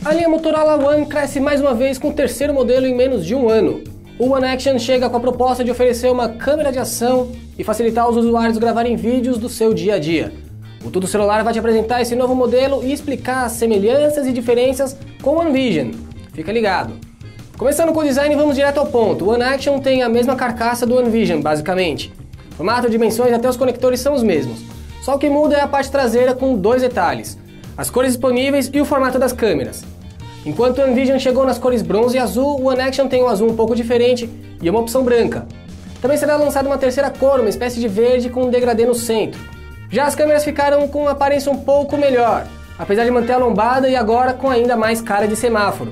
A linha Motorola One cresce mais uma vez com o terceiro modelo em menos de um ano. O One Action chega com a proposta de oferecer uma câmera de ação e facilitar os usuários gravarem vídeos do seu dia a dia. O Tudo Celular vai te apresentar esse novo modelo e explicar as semelhanças e diferenças com o One Vision. Fica ligado! Começando com o design, vamos direto ao ponto. O One Action tem a mesma carcaça do One Vision, basicamente. Formato, dimensões e até os conectores são os mesmos. Só o que muda é a parte traseira com dois detalhes: as cores disponíveis e o formato das câmeras. Enquanto o One Vision chegou nas cores bronze e azul, o One Action tem um azul um pouco diferente e uma opção branca. Também será lançada uma terceira cor, uma espécie de verde com um degradê no centro. Já as câmeras ficaram com uma aparência um pouco melhor, apesar de manter a lombada e agora com ainda mais cara de semáforo,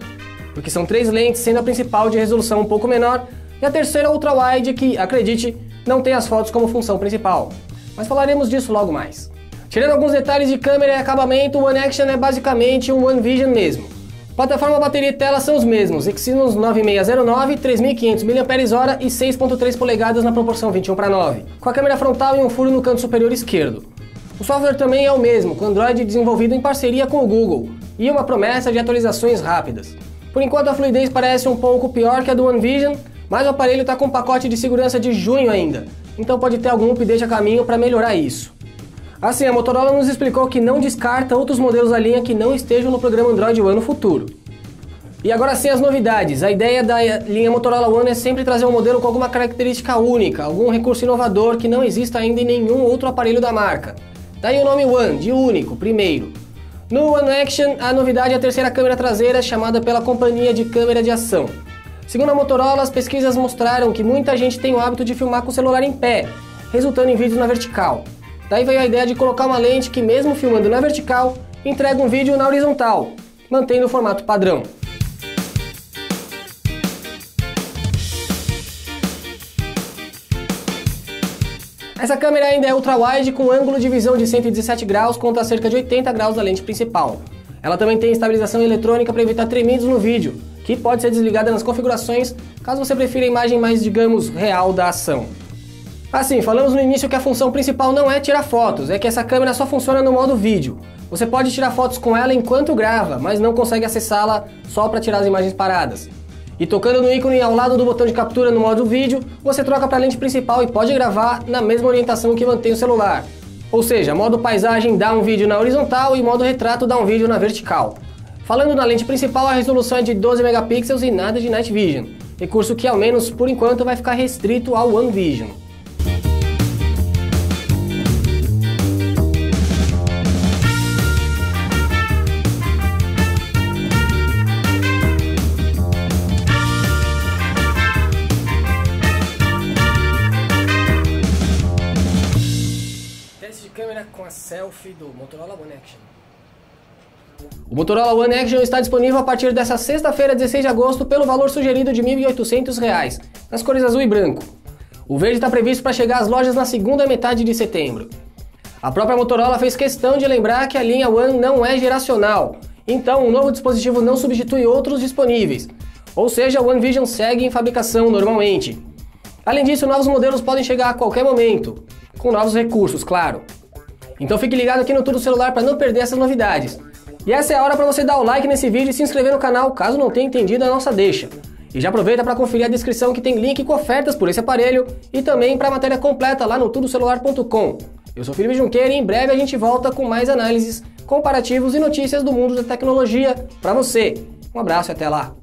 porque são 3 lentes, sendo a principal de resolução um pouco menor e a terceira ultra-wide que, acredite, não tem as fotos como função principal. Mas falaremos disso logo mais. Tirando alguns detalhes de câmera e acabamento, o One Action é basicamente um One Vision mesmo. Plataforma, bateria e tela são os mesmos, Exynos 9609, 3500 mAh e 6.3 polegadas na proporção 21:9, com a câmera frontal e um furo no canto superior esquerdo. O software também é o mesmo, com Android desenvolvido em parceria com o Google, e uma promessa de atualizações rápidas. Por enquanto a fluidez parece um pouco pior que a do One Vision, mas o aparelho está com um pacote de segurança de junho ainda, então pode ter algum update a caminho para melhorar isso. Assim, a Motorola nos explicou que não descarta outros modelos da linha que não estejam no programa Android One no futuro. E agora sim as novidades. A ideia da linha Motorola One é sempre trazer um modelo com alguma característica única, algum recurso inovador que não exista ainda em nenhum outro aparelho da marca. Daí o nome One, de único, primeiro. No One Action, a novidade é a terceira câmera traseira, chamada pela companhia de câmera de ação. Segundo a Motorola, as pesquisas mostraram que muita gente tem o hábito de filmar com o celular em pé, resultando em vídeos na vertical. Daí veio a ideia de colocar uma lente que, mesmo filmando na vertical, entrega um vídeo na horizontal, mantendo o formato padrão. Essa câmera ainda é ultra-wide com ângulo de visão de 117 graus contra cerca de 80 graus da lente principal. Ela também tem estabilização eletrônica para evitar tremidos no vídeo, que pode ser desligada nas configurações caso você prefira a imagem mais, digamos, real da ação. Assim, falamos no início que a função principal não é tirar fotos, é que essa câmera só funciona no modo vídeo. Você pode tirar fotos com ela enquanto grava, mas não consegue acessá-la só para tirar as imagens paradas. E tocando no ícone ao lado do botão de captura no modo vídeo, você troca para a lente principal e pode gravar na mesma orientação que mantém o celular. Ou seja, modo paisagem dá um vídeo na horizontal e modo retrato dá um vídeo na vertical. Falando na lente principal, a resolução é de 12 megapixels e nada de Night Vision, recurso que ao menos por enquanto vai ficar restrito ao One Vision. Teste de câmera com a selfie do Motorola One Action. O Motorola One Action está disponível a partir dessa sexta-feira, 16 de agosto, pelo valor sugerido de R$ 1.800, nas cores azul e branco. O verde está previsto para chegar às lojas na segunda metade de setembro. A própria Motorola fez questão de lembrar que a linha One não é geracional, então o novo dispositivo não substitui outros disponíveis, ou seja, o One Vision segue em fabricação normalmente. Além disso, novos modelos podem chegar a qualquer momento, com novos recursos, claro. Então fique ligado aqui no Tudo Celular para não perder essas novidades. E essa é a hora para você dar o like nesse vídeo e se inscrever no canal caso não tenha entendido a nossa deixa. E já aproveita para conferir a descrição que tem link com ofertas por esse aparelho e também para a matéria completa lá no tudocelular.com. Eu sou Felipe Junqueira e em breve a gente volta com mais análises, comparativos e notícias do mundo da tecnologia para você. Um abraço e até lá!